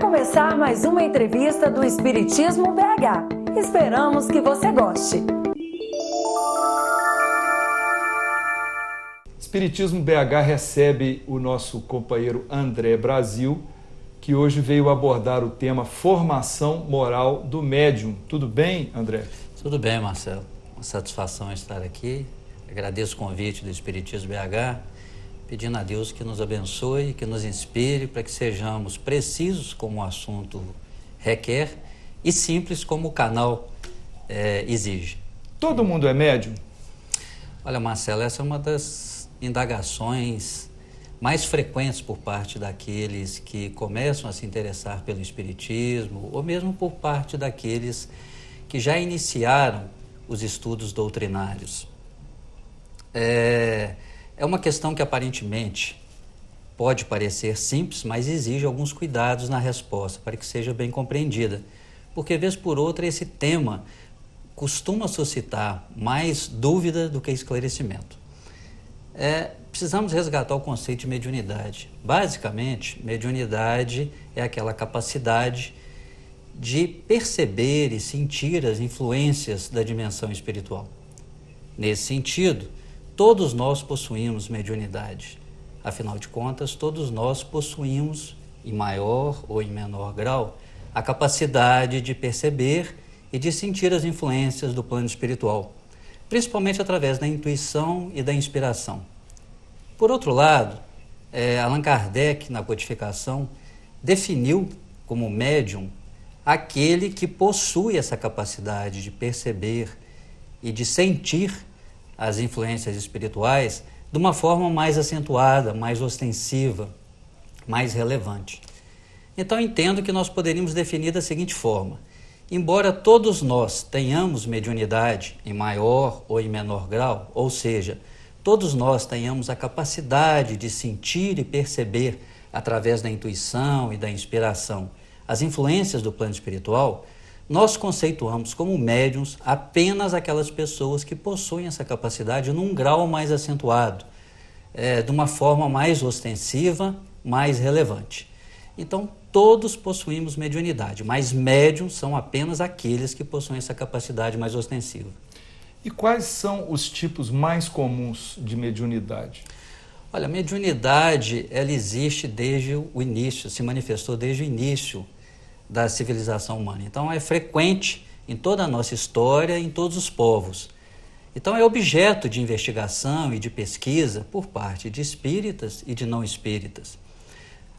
começar mais uma entrevista do Espiritismo BH. Esperamos que você goste. Espiritismo BH recebe o nosso companheiro André Brasil, que hoje veio abordar o tema formação moral do médium. Tudo bem, André? Tudo bem, Marcelo. Uma satisfação estar aqui. Agradeço o convite do Espiritismo BH, pedindo a Deus que nos abençoe, que nos inspire para que sejamos precisos como o assunto requer e simples como o canal exige. Todo mundo é médium? Olha, Marcelo, essa é uma das indagações mais frequentes por parte daqueles que começam a se interessar pelo Espiritismo ou mesmo por parte daqueles que já iniciaram os estudos doutrinários. É uma questão que aparentemente pode parecer simples, mas exige alguns cuidados na resposta para que seja bem compreendida. Porque, vez por outra, esse tema costuma suscitar mais dúvida do que esclarecimento. Precisamos resgatar o conceito de mediunidade. Basicamente, mediunidade é aquela capacidade de perceber e sentir as influências da dimensão espiritual. Nesse sentido, todos nós possuímos mediunidade. Afinal de contas, todos nós possuímos, em maior ou em menor grau, a capacidade de perceber e de sentir as influências do plano espiritual, principalmente através da intuição e da inspiração. Por outro lado, Allan Kardec, na codificação, definiu como médium aquele que possui essa capacidade de perceber e de sentir as influências espirituais de uma forma mais acentuada, mais ostensiva, mais relevante. Então, entendo que nós poderíamos definir da seguinte forma: embora todos nós tenhamos mediunidade em maior ou em menor grau, ou seja, todos nós tenhamos a capacidade de sentir e perceber, através da intuição e da inspiração, as influências do plano espiritual, nós conceituamos como médiuns apenas aquelas pessoas que possuem essa capacidade num grau mais acentuado, de uma forma mais ostensiva, mais relevante. Então, todos possuímos mediunidade, mas médiuns são apenas aqueles que possuem essa capacidade mais ostensiva. E quais são os tipos mais comuns de mediunidade? Olha, a mediunidade, ela existe desde o início, se manifestou desde o início da civilização humana. Então, é frequente em toda a nossa história, em todos os povos. Então, é objeto de investigação e de pesquisa por parte de espíritas e de não espíritas.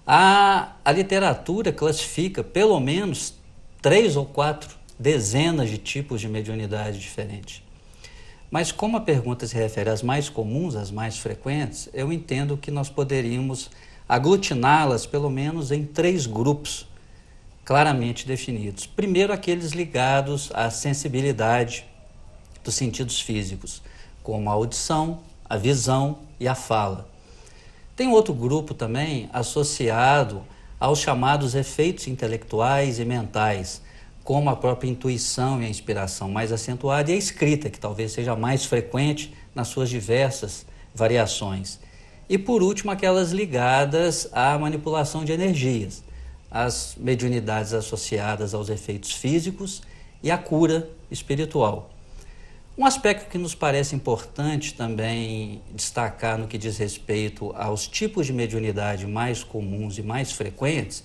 A literatura classifica pelo menos 3 ou 4 dezenas de tipos de mediunidade diferentes. Mas como a pergunta se refere às mais comuns, às mais frequentes, eu entendo que nós poderíamos aglutiná-las pelo menos em 3 grupos claramente definidos. Primeiro, aqueles ligados à sensibilidade dos sentidos físicos, como a audição, a visão e a fala. Tem outro grupo também associado aos chamados efeitos intelectuais e mentais, como a própria intuição e a inspiração mais acentuada, e a escrita, que talvez seja mais frequente nas suas diversas variações. E, por último, aquelas ligadas à manipulação de energias, as mediunidades associadas aos efeitos físicos e à cura espiritual. Um aspecto que nos parece importante também destacar no que diz respeito aos tipos de mediunidade mais comuns e mais frequentes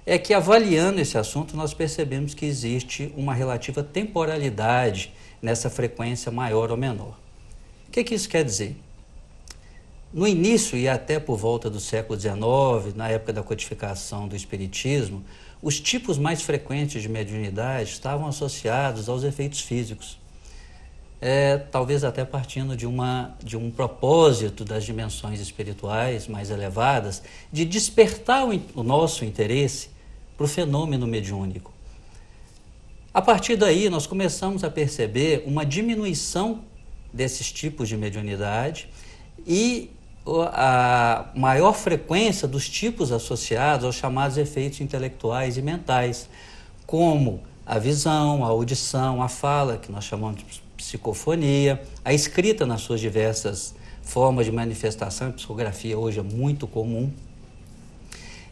é que, avaliando esse assunto, nós percebemos que existe uma relativa temporalidade nessa frequência maior ou menor. O que isso quer dizer? No início e até por volta do século XIX, na época da codificação do Espiritismo, os tipos mais frequentes de mediunidade estavam associados aos efeitos físicos. Talvez até partindo de um propósito das dimensões espirituais mais elevadas, de despertar o nosso interesse para o fenômeno mediúnico. A partir daí, nós começamos a perceber uma diminuição desses tipos de mediunidade e a maior frequência dos tipos associados aos chamados efeitos intelectuais e mentais, como a visão, a audição, a fala, que nós chamamos de psicofonia, a escrita nas suas diversas formas de manifestação, a psicografia hoje é muito comum.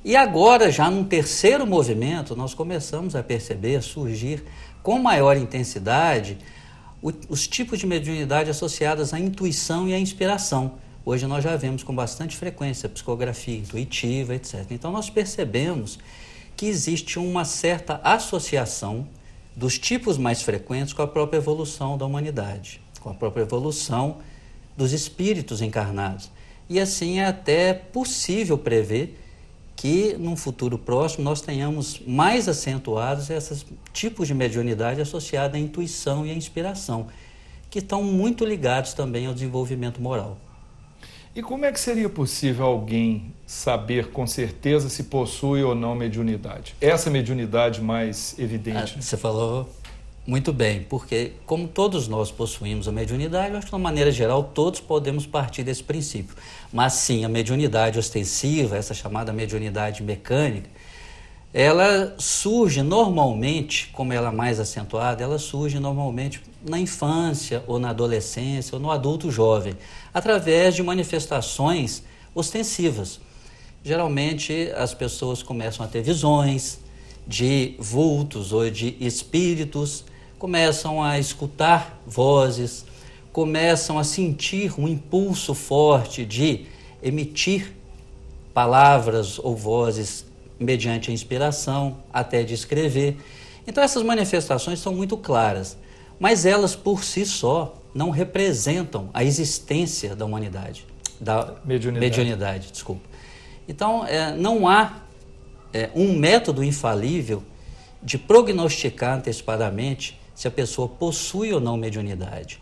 E agora, já num terceiro movimento, nós começamos a perceber, surgir com maior intensidade os tipos de mediunidade associadas à intuição e à inspiração. Hoje nós já vemos com bastante frequência psicografia intuitiva, etc. Então nós percebemos que existe uma certa associação dos tipos mais frequentes com a própria evolução da humanidade, com a própria evolução dos espíritos encarnados. E assim é até possível prever que num futuro próximo nós tenhamos mais acentuados esses tipos de mediunidade associada à intuição e à inspiração, que estão muito ligados também ao desenvolvimento moral. E como é que seria possível alguém saber com certeza se possui ou não mediunidade? Essa mediunidade mais evidente. Você falou muito bem, porque como todos nós possuímos a mediunidade, eu acho que de uma maneira geral todos podemos partir desse princípio. Mas sim, a mediunidade ostensiva, essa chamada mediunidade mecânica, ela surge normalmente, como ela é mais acentuada, ela surge normalmente na infância ou na adolescência ou no adulto jovem, através de manifestações ostensivas. Geralmente as pessoas começam a ter visões de vultos ou de espíritos, começam a escutar vozes, começam a sentir um impulso forte de emitir palavras ou vozes mediante a inspiração, até de escrever. Então essas manifestações são muito claras, mas elas por si só não representam a existência da humanidade, da mediunidade, desculpa. Então não há um método infalível de prognosticar antecipadamente se a pessoa possui ou não mediunidade.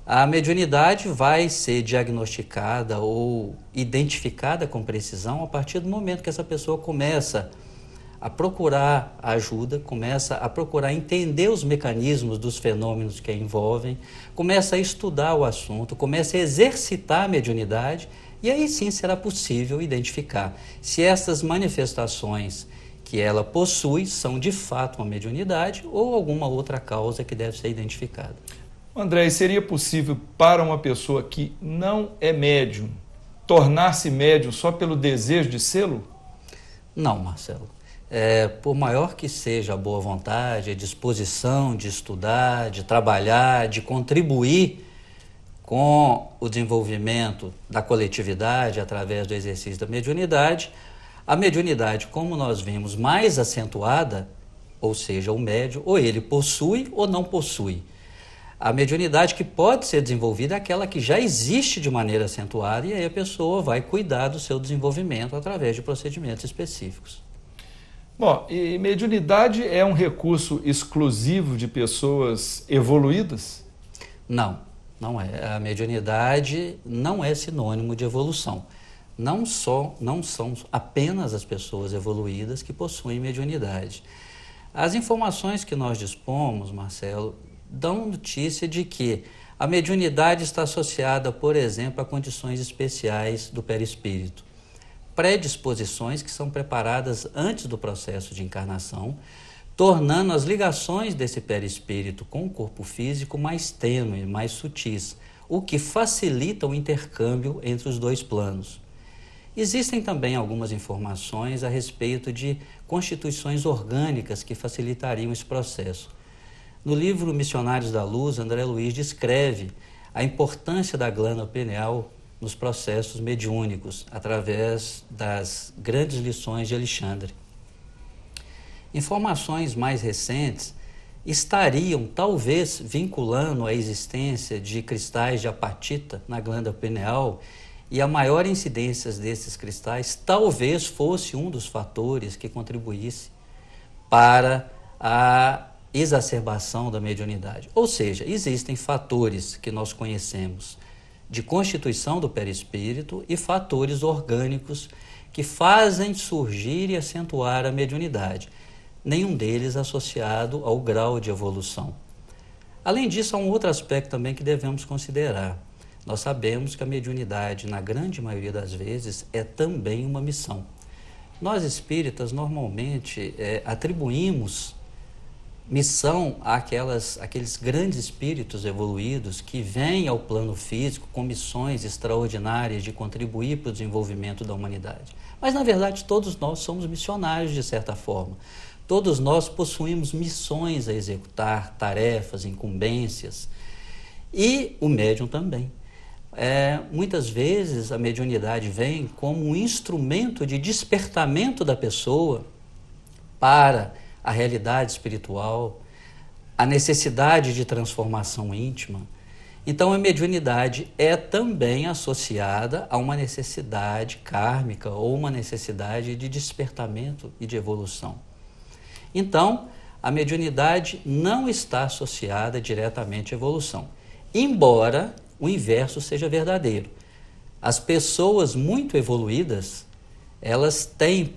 A mediunidade vai ser diagnosticada ou identificada com precisão a partir do momento que essa pessoa começa a procurar ajuda, começa a procurar entender os mecanismos dos fenômenos que a envolvem, começa a estudar o assunto, começa a exercitar a mediunidade, e aí sim será possível identificar se essas manifestações que ela possui são de fato uma mediunidade ou alguma outra causa que deve ser identificada. André, seria possível para uma pessoa que não é médium tornar-se médium só pelo desejo de sê-lo? Não, Marcelo. Por maior que seja a boa vontade, a disposição de estudar, de trabalhar, de contribuir com o desenvolvimento da coletividade através do exercício da mediunidade, a mediunidade, como nós vimos, mais acentuada, ou seja, o médium, ou ele possui ou não possui. A mediunidade que pode ser desenvolvida é aquela que já existe de maneira acentuada, e aí a pessoa vai cuidar do seu desenvolvimento através de procedimentos específicos. Bom, e mediunidade é um recurso exclusivo de pessoas evoluídas? Não, não é. A mediunidade não é sinônimo de evolução. Não são apenas as pessoas evoluídas que possuem mediunidade. As informações que nós dispomos, Marcelo, dão notícia de que a mediunidade está associada, por exemplo, a condições especiais do perispírito. Predisposições que são preparadas antes do processo de encarnação, tornando as ligações desse perispírito com o corpo físico mais tênue, mais sutis, o que facilita o intercâmbio entre os dois planos. Existem também algumas informações a respeito de constituições orgânicas que facilitariam esse processo. No livro Missionários da Luz, André Luiz descreve a importância da glândula pineal nos processos mediúnicos, através das grandes lições de Alexandre. Informações mais recentes estariam, talvez, vinculando a existência de cristais de apatita na glândula pineal, e a maior incidência desses cristais talvez fosse um dos fatores que contribuísse para a exacerbação da mediunidade. Ou seja, existem fatores que nós conhecemos de constituição do perispírito e fatores orgânicos que fazem surgir e acentuar a mediunidade, nenhum deles associado ao grau de evolução. Além disso, há um outro aspecto também que devemos considerar. Nós sabemos que a mediunidade, na grande maioria das vezes, é também uma missão. Nós espíritas, normalmente, atribuímos missão aqueles grandes espíritos evoluídos que vêm ao plano físico com missões extraordinárias de contribuir para o desenvolvimento da humanidade. Mas, na verdade, todos nós somos missionários, de certa forma. Todos nós possuímos missões a executar, tarefas, incumbências. E o médium também. Muitas vezes a mediunidade vem como um instrumento de despertamento da pessoa para a realidade espiritual, a necessidade de transformação íntima. Então a mediunidade é também associada a uma necessidade kármica ou uma necessidade de despertamento e de evolução. Então a mediunidade não está associada diretamente à evolução, embora o inverso seja verdadeiro. As pessoas muito evoluídas, elas têm,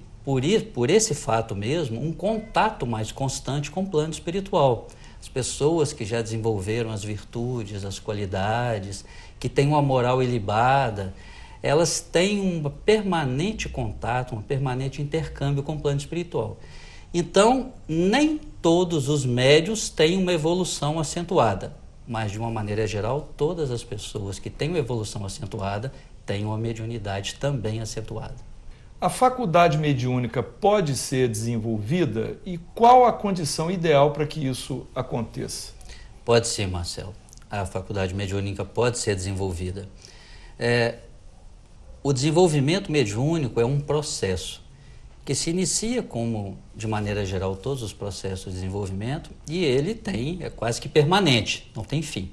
por esse fato mesmo, um contato mais constante com o plano espiritual. As pessoas que já desenvolveram as virtudes, as qualidades, que têm uma moral ilibada, elas têm um permanente contato, um permanente intercâmbio com o plano espiritual. Então, nem todos os médiuns têm uma evolução acentuada, mas, de uma maneira geral, todas as pessoas que têm uma evolução acentuada têm uma mediunidade também acentuada. A faculdade mediúnica pode ser desenvolvida e qual a condição ideal para que isso aconteça? Pode sim, Marcelo. A faculdade mediúnica pode ser desenvolvida. O desenvolvimento mediúnico é um processo que se inicia como, de maneira geral, todos os processos de desenvolvimento, e ele é quase que permanente, não tem fim.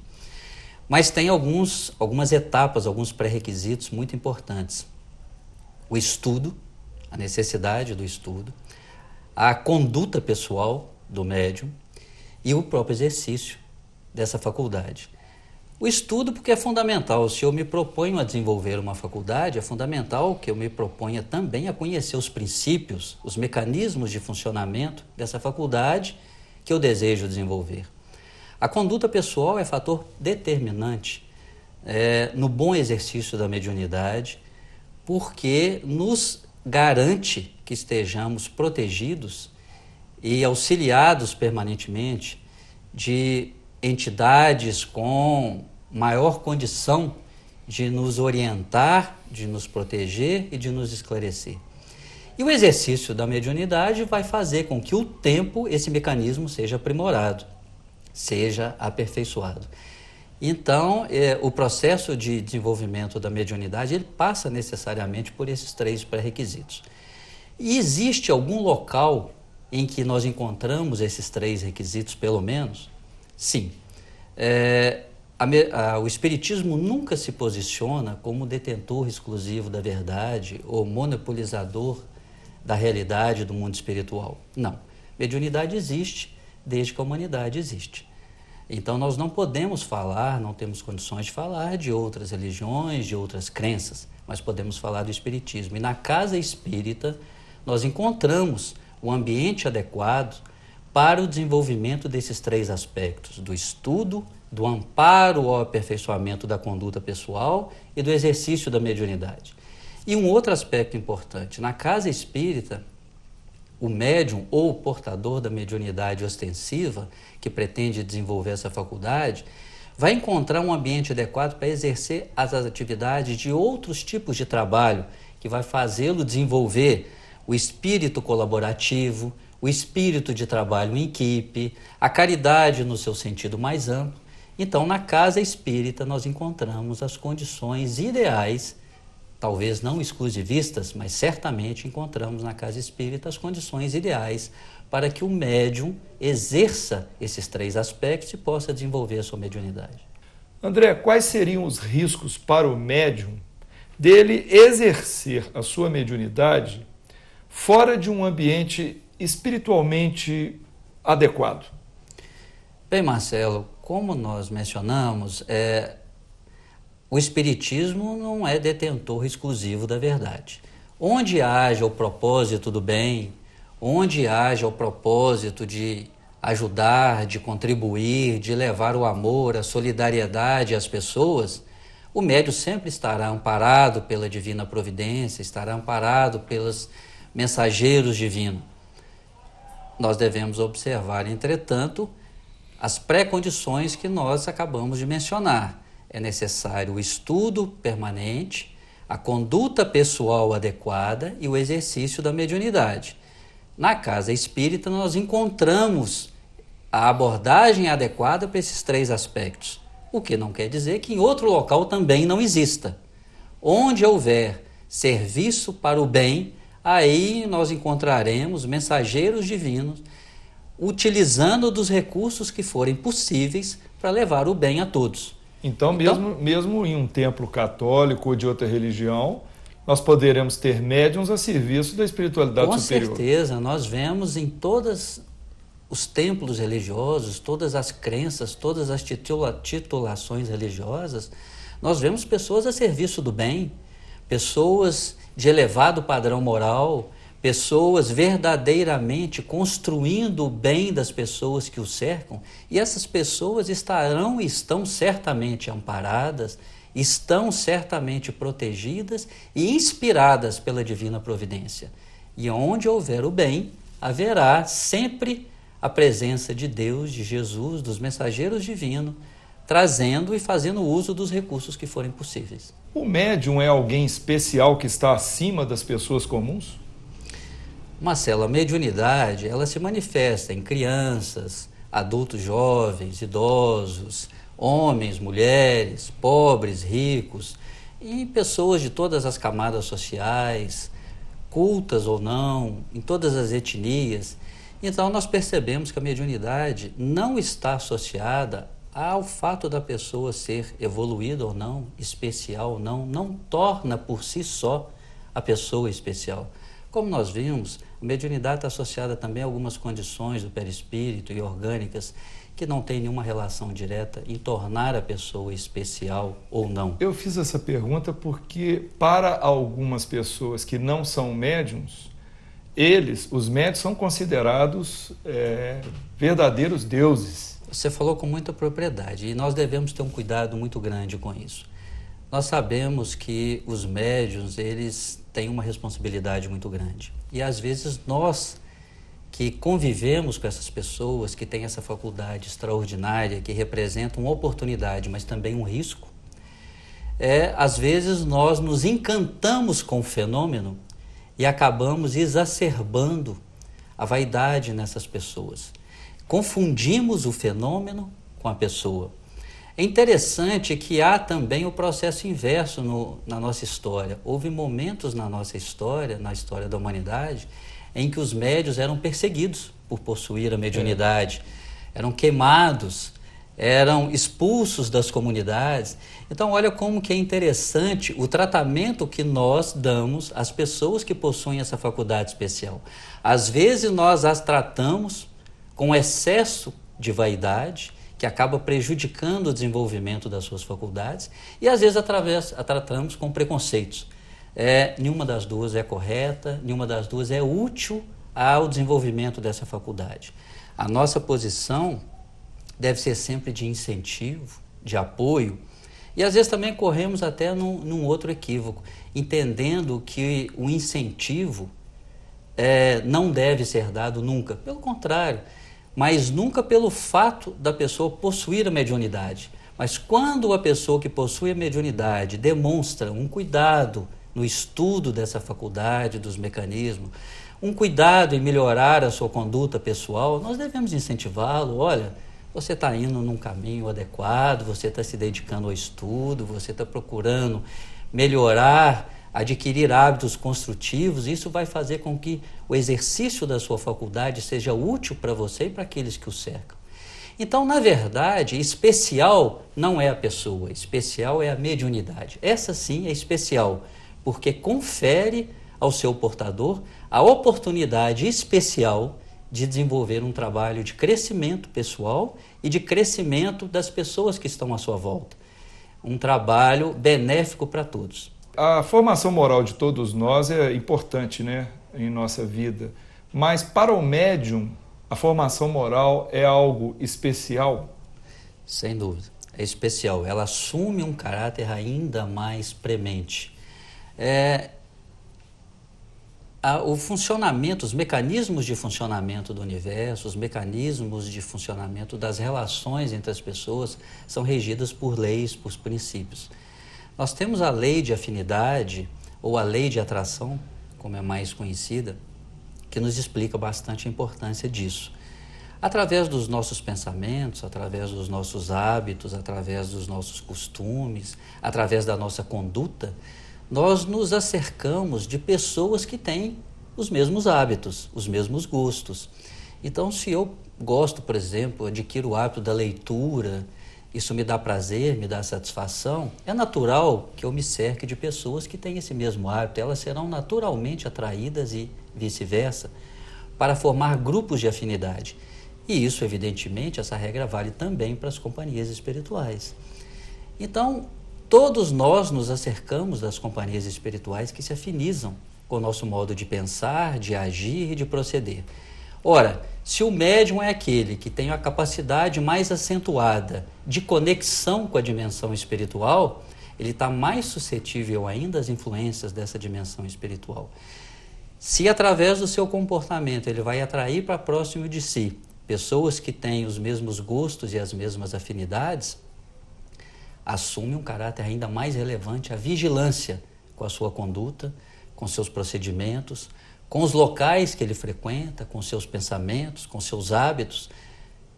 Mas tem algumas etapas, alguns pré-requisitos muito importantes. O estudo, a necessidade do estudo, a conduta pessoal do médium e o próprio exercício dessa faculdade. O estudo, porque é fundamental. Se eu me proponho a desenvolver uma faculdade, é fundamental que eu me proponha também a conhecer os princípios, os mecanismos de funcionamento dessa faculdade que eu desejo desenvolver. A conduta pessoal é fator determinante no bom exercício da mediunidade, porque nos garante que estejamos protegidos e auxiliados permanentemente de entidades com maior condição de nos orientar, de nos proteger e de nos esclarecer. E o exercício da mediunidade vai fazer com que o tempo esse mecanismo seja aprimorado, seja aperfeiçoado. Então, o processo de desenvolvimento da mediunidade, ele passa necessariamente por esses 3 pré-requisitos. E existe algum local em que nós encontramos esses 3 requisitos, pelo menos? Sim. O Espiritismo nunca se posiciona como detentor exclusivo da verdade ou monopolizador da realidade do mundo espiritual. Não. Mediunidade existe desde que a humanidade existe. Então nós não podemos falar, não temos condições de falar de outras religiões, de outras crenças, mas podemos falar do Espiritismo. E na casa espírita nós encontramos o ambiente adequado para o desenvolvimento desses 3 aspectos, do estudo, do amparo ao aperfeiçoamento da conduta pessoal e do exercício da mediunidade. E um outro aspecto importante, na casa espírita, o médium ou o portador da mediunidade ostensiva, que pretende desenvolver essa faculdade, vai encontrar um ambiente adequado para exercer as atividades de outros tipos de trabalho, que vai fazê-lo desenvolver o espírito colaborativo, o espírito de trabalho em equipe, a caridade no seu sentido mais amplo. Então, na casa espírita, nós encontramos as condições ideais, talvez não exclusivistas, mas certamente encontramos na casa espírita as condições ideais para que o médium exerça esses 3 aspectos e possa desenvolver a sua mediunidade. André, quais seriam os riscos para o médium dele exercer a sua mediunidade fora de um ambiente espiritualmente adequado? Bem, Marcelo, como nós mencionamos, o Espiritismo não é detentor exclusivo da verdade. Onde haja o propósito do bem, onde haja o propósito de ajudar, de contribuir, de levar o amor, a solidariedade às pessoas, o médium sempre estará amparado pela divina providência, estará amparado pelos mensageiros divinos. Nós devemos observar, entretanto, as pré-condições que nós acabamos de mencionar. É necessário o estudo permanente, a conduta pessoal adequada e o exercício da mediunidade. Na casa espírita, nós encontramos a abordagem adequada para esses 3 aspectos, o que não quer dizer que em outro local também não exista. Onde houver serviço para o bem, aí nós encontraremos mensageiros divinos utilizando dos recursos que forem possíveis para levar o bem a todos. Então, mesmo em um templo católico ou de outra religião, nós poderemos ter médiuns a serviço da espiritualidade superior. Com certeza, nós vemos em todos os templos religiosos, todas as crenças, todas as titulações religiosas, nós vemos pessoas a serviço do bem, pessoas de elevado padrão moral, pessoas verdadeiramente construindo o bem das pessoas que o cercam, e essas pessoas estarão e estão certamente amparadas, estão certamente protegidas e inspiradas pela divina providência. E onde houver o bem, haverá sempre a presença de Deus, de Jesus, dos mensageiros divinos, trazendo e fazendo uso dos recursos que forem possíveis. O médium é alguém especial que está acima das pessoas comuns? Marcelo, a mediunidade, ela se manifesta em crianças, adultos jovens, idosos, homens, mulheres, pobres, ricos, em pessoas de todas as camadas sociais, cultas ou não, em todas as etnias. Então nós percebemos que a mediunidade não está associada ao fato da pessoa ser evoluída ou não, especial ou não, não torna por si só a pessoa especial. Como nós vimos, a mediunidade está associada também a algumas condições do perispírito e orgânicas que não têm nenhuma relação direta em tornar a pessoa especial ou não. Eu fiz essa pergunta porque, para algumas pessoas que não são médiums, os médiuns, são considerados verdadeiros deuses. Você falou com muita propriedade e nós devemos ter um cuidado muito grande com isso. Nós sabemos que os médiuns, eles têm uma responsabilidade muito grande. E às vezes nós que convivemos com essas pessoas, que têm essa faculdade extraordinária, que representam uma oportunidade, mas também um risco, às vezes nós nos encantamos com o fenômeno e acabamos exacerbando a vaidade nessas pessoas. Confundimos o fenômeno com a pessoa. É interessante que há também o processo inverso na nossa história. Houve momentos na nossa história, na história da humanidade, em que os médiuns eram perseguidos por possuir a mediunidade, eram queimados, eram expulsos das comunidades. Então, olha como que é interessante o tratamento que nós damos às pessoas que possuem essa faculdade especial. Às vezes nós as tratamos com excesso de vaidade, que acaba prejudicando o desenvolvimento das suas faculdades, e às vezes a tratamos com preconceitos. Nenhuma das duas é correta, nenhuma das duas é útil ao desenvolvimento dessa faculdade. A nossa posição deve ser sempre de incentivo, de apoio, e às vezes também corremos até num outro equívoco, entendendo que o incentivo não deve ser dado nunca, pelo contrário, mas nunca pelo fato da pessoa possuir a mediunidade. Mas quando a pessoa que possui a mediunidade demonstra um cuidado no estudo dessa faculdade, dos mecanismos, um cuidado em melhorar a sua conduta pessoal, nós devemos incentivá-lo. Olha, você está indo num caminho adequado, você está se dedicando ao estudo, você está procurando melhorar, adquirir hábitos construtivos. Isso vai fazer com que o exercício da sua faculdade seja útil para você e para aqueles que o cercam. Então, na verdade, especial não é a pessoa, especial é a mediunidade. Essa sim é especial, porque confere ao seu portador a oportunidade especial de desenvolver um trabalho de crescimento pessoal e de crescimento das pessoas que estão à sua volta. Um trabalho benéfico para todos. A formação moral de todos nós é importante, né, em nossa vida, mas para o médium, a formação moral é algo especial? Sem dúvida, é especial. Ela assume um caráter ainda mais premente. O funcionamento, os mecanismos de funcionamento do universo, os mecanismos de funcionamento das relações entre as pessoas são regidas por leis, por princípios. Nós temos a lei de afinidade, ou a lei de atração, como é mais conhecida, que nos explica bastante a importância disso. Através dos nossos pensamentos, através dos nossos hábitos, através dos nossos costumes, através da nossa conduta, nós nos acercamos de pessoas que têm os mesmos hábitos, os mesmos gostos. Então, se eu gosto, por exemplo, adquiro o hábito da leitura, isso me dá prazer, me dá satisfação, é natural que eu me cerque de pessoas que têm esse mesmo hábito. Elas serão naturalmente atraídas e vice-versa, para formar grupos de afinidade. E isso, evidentemente, essa regra vale também para as companhias espirituais. Então, todos nós nos acercamos das companhias espirituais que se afinizam com o nosso modo de pensar, de agir e de proceder. Ora, se o médium é aquele que tem a capacidade mais acentuada de conexão com a dimensão espiritual, ele está mais suscetível ainda às influências dessa dimensão espiritual. Se através do seu comportamento ele vai atrair para próximo de si pessoas que têm os mesmos gostos e as mesmas afinidades, assume um caráter ainda mais relevante a vigilância com a sua conduta, com seus procedimentos, com os locais que ele frequenta, com seus pensamentos, com seus hábitos,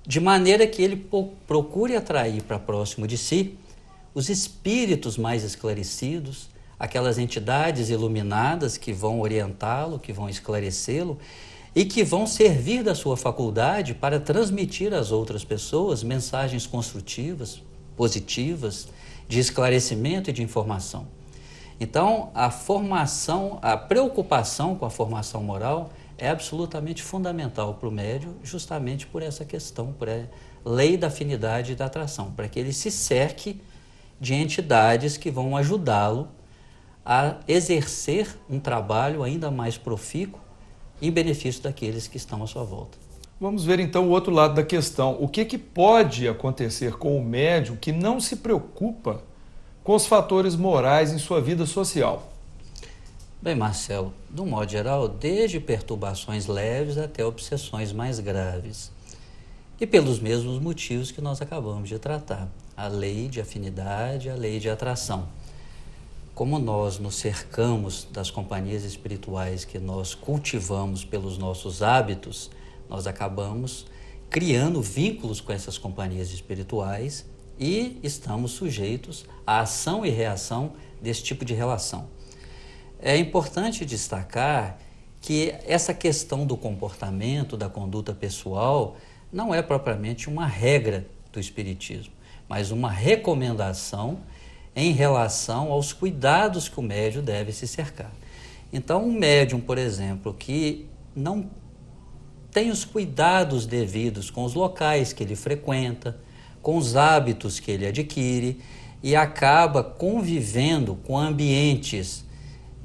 de maneira que ele procure atrair para próximo de si os espíritos mais esclarecidos, aquelas entidades iluminadas que vão orientá-lo, que vão esclarecê-lo e que vão servir da sua faculdade para transmitir às outras pessoas mensagens construtivas, positivas, de esclarecimento e de informação. Então, a preocupação com a formação moral é absolutamente fundamental para o médium, justamente por essa questão, por a lei da afinidade e da atração, para que ele se cerque de entidades que vão ajudá-lo a exercer um trabalho ainda mais profícuo em benefício daqueles que estão à sua volta. Vamos ver então o outro lado da questão. O que pode acontecer com o médium que não se preocupa com os fatores morais em sua vida social? Bem, Marcelo, de um modo geral, desde perturbações leves até obsessões mais graves. E pelos mesmos motivos que nós acabamos de tratar. A lei de afinidade, a lei de atração. Como nós nos cercamos das companhias espirituais que nós cultivamos pelos nossos hábitos, nós acabamos criando vínculos com essas companhias espirituais e estamos sujeitos à ação e reação desse tipo de relação. É importante destacar que essa questão do comportamento, da conduta pessoal, não é propriamente uma regra do Espiritismo, mas uma recomendação em relação aos cuidados que o médium deve se cercar. Então, um médium, por exemplo, que não tem os cuidados devidos com os locais que ele frequenta, com os hábitos que ele adquire e acaba convivendo com ambientes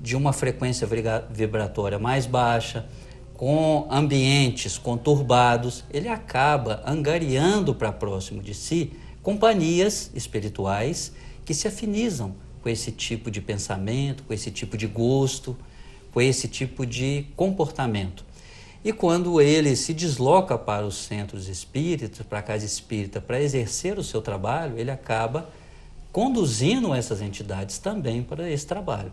de uma frequência vibratória mais baixa, com ambientes conturbados, ele acaba angariando para próximo de si companhias espirituais que se afinizam com esse tipo de pensamento, com esse tipo de gosto, com esse tipo de comportamento. E quando ele se desloca para os centros espíritas, para a casa espírita, para exercer o seu trabalho, ele acaba conduzindo essas entidades também para esse trabalho.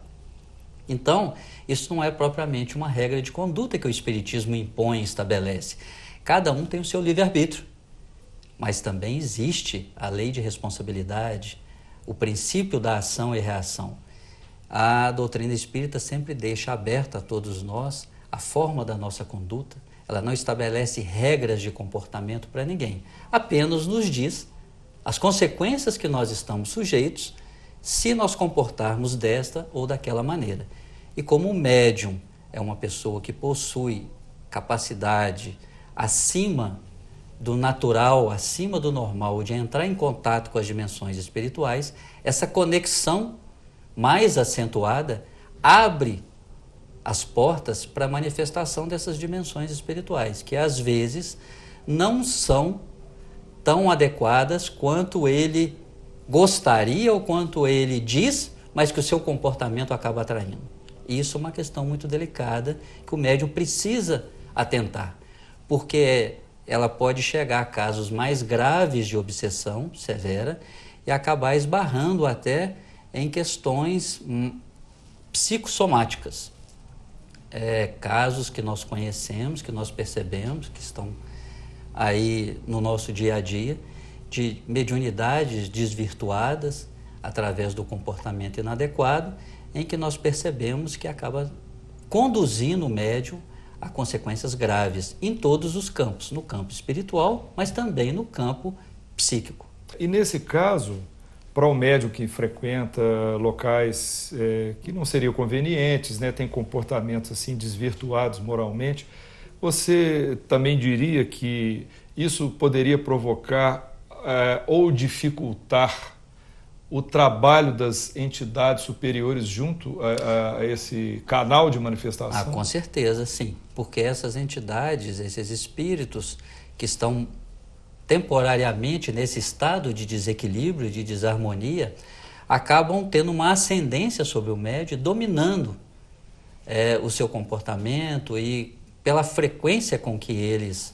Então, isso não é propriamente uma regra de conduta que o Espiritismo impõe e estabelece. Cada um tem o seu livre-arbítrio, mas também existe a lei de responsabilidade, o princípio da ação e reação. A doutrina espírita sempre deixa aberta a todos nós a forma da nossa conduta. Ela não estabelece regras de comportamento para ninguém, apenas nos diz as consequências que nós estamos sujeitos se nós comportarmos desta ou daquela maneira. E como o médium é uma pessoa que possui capacidade acima do natural, acima do normal, de entrar em contato com as dimensões espirituais, essa conexão mais acentuada abre as portas para a manifestação dessas dimensões espirituais, que às vezes não são tão adequadas quanto ele gostaria ou quanto ele diz, mas que o seu comportamento acaba atraindo. E isso é uma questão muito delicada que o médium precisa atentar, porque ela pode chegar a casos mais graves de obsessão severa e acabar esbarrando até em questões psicossomáticas. Casos que nós conhecemos, que nós percebemos, que estão aí no nosso dia a dia, de mediunidades desvirtuadas através do comportamento inadequado, em que nós percebemos que acaba conduzindo o médium a consequências graves em todos os campos, no campo espiritual, mas também no campo psíquico. E nesse caso, para o médium que frequenta locais que não seriam convenientes, né, tem comportamentos assim desvirtuados moralmente, você também diria que isso poderia provocar ou dificultar o trabalho das entidades superiores junto a esse canal de manifestação? Com certeza, sim. Porque essas entidades, esses espíritos que estão temporariamente nesse estado de desequilíbrio, de desarmonia, acabam tendo uma ascendência sobre o médium, dominando o seu comportamento, e pela frequência com que eles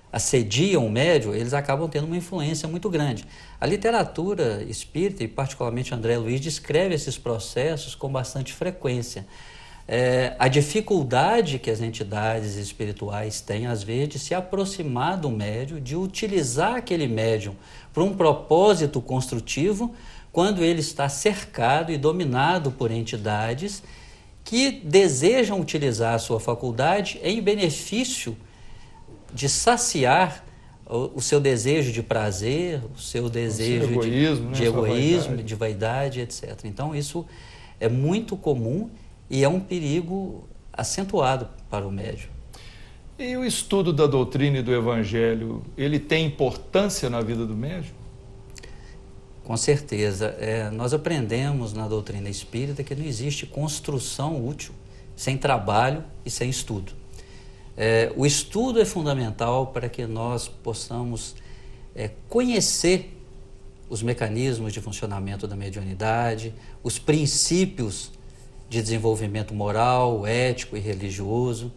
assediam o médium, eles acabam tendo uma influência muito grande. A literatura espírita, e particularmente André Luiz, descreve esses processos com bastante frequência. A dificuldade que as entidades espirituais têm, às vezes, de se aproximar do médium, de utilizar aquele médium para um propósito construtivo, quando ele está cercado e dominado por entidades que desejam utilizar a sua faculdade em benefício de saciar o seu desejo de prazer, o seu desejo de egoísmo, de vaidade, etc. Então, isso é muito comum e é um perigo acentuado para o médium. E o estudo da doutrina e do evangelho, ele tem importância na vida do médium? Com certeza. Nós aprendemos na doutrina espírita que não existe construção útil sem trabalho e sem estudo. O estudo é fundamental para que nós possamos conhecer os mecanismos de funcionamento da mediunidade, os princípios de desenvolvimento moral, ético e religioso.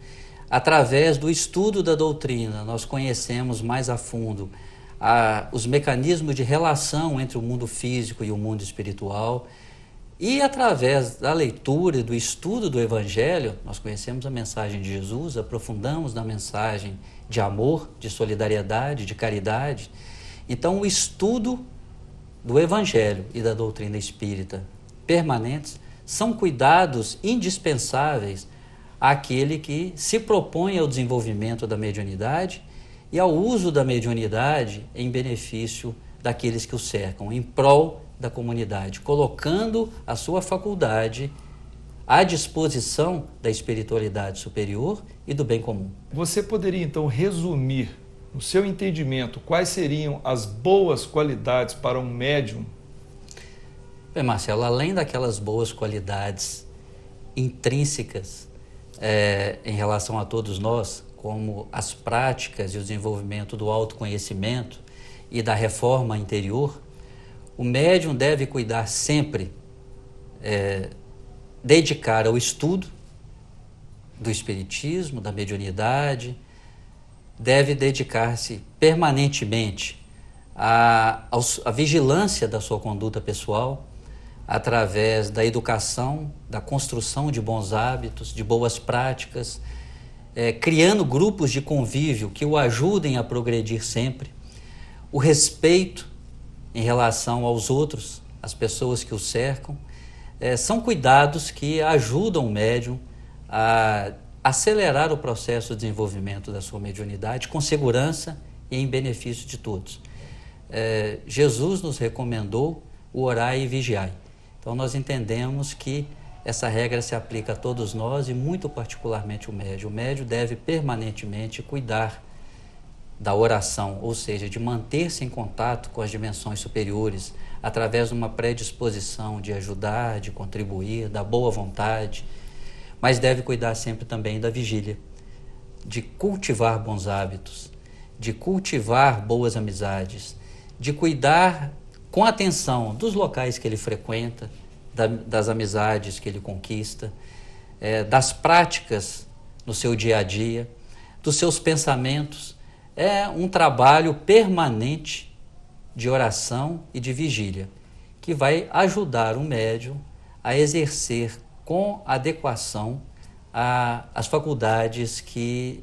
Através do estudo da doutrina, nós conhecemos mais a fundo os mecanismos de relação entre o mundo físico e o mundo espiritual. E através da leitura e do estudo do Evangelho, nós conhecemos a mensagem de Jesus, aprofundamos na mensagem de amor, de solidariedade, de caridade. Então, o estudo do Evangelho e da doutrina espírita permanentes são cuidados indispensáveis àquele que se propõe ao desenvolvimento da mediunidade e ao uso da mediunidade em benefício daqueles que o cercam, em prol da comunidade, colocando a sua faculdade à disposição da espiritualidade superior e do bem comum. Você poderia, então, resumir, no seu entendimento, quais seriam as boas qualidades para um médium? Bem, Marcelo, além daquelas boas qualidades intrínsecas em relação a todos nós, como as práticas e o desenvolvimento do autoconhecimento e da reforma interior, o médium deve cuidar sempre, dedicar ao estudo do espiritismo, da mediunidade, deve dedicar-se permanentemente à vigilância da sua conduta pessoal, através da educação, da construção de bons hábitos, de boas práticas, criando grupos de convívio que o ajudem a progredir sempre, o respeito em relação aos outros, as pessoas que o cercam, são cuidados que ajudam o médium a acelerar o processo de desenvolvimento da sua mediunidade com segurança e em benefício de todos. Jesus nos recomendou o orai e vigiai. Então nós entendemos que essa regra se aplica a todos nós e muito particularmente o médium. O médium deve permanentemente cuidar da oração, ou seja, de manter-se em contato com as dimensões superiores através de uma predisposição de ajudar, de contribuir, da boa vontade, mas deve cuidar sempre também da vigília, de cultivar bons hábitos, de cultivar boas amizades, de cuidar com atenção dos locais que ele frequenta, das amizades que ele conquista, das práticas no seu dia a dia, dos seus pensamentos. É um trabalho permanente de oração e de vigília, que vai ajudar o médium a exercer com adequação as faculdades que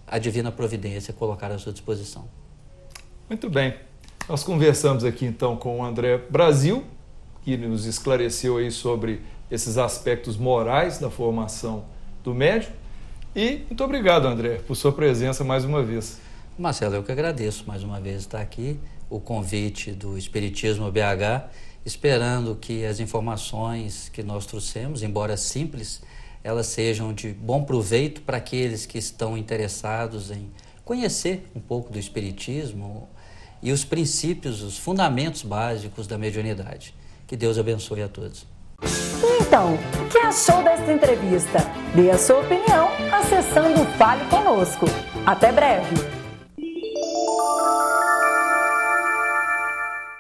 a Divina Providência colocar à sua disposição. Muito bem. Nós conversamos aqui então com o André Brasil, que nos esclareceu aí sobre esses aspectos morais da formação do médium. E muito obrigado, André, por sua presença mais uma vez. Marcelo, eu que agradeço mais uma vez estar aqui, o convite do Espiritismo BH, esperando que as informações que nós trouxemos, embora simples, elas sejam de bom proveito para aqueles que estão interessados em conhecer um pouco do Espiritismo e os princípios, os fundamentos básicos da mediunidade. Que Deus abençoe a todos. Então, o que achou desta entrevista? Dê a sua opinião acessando o Fale Conosco. Até breve!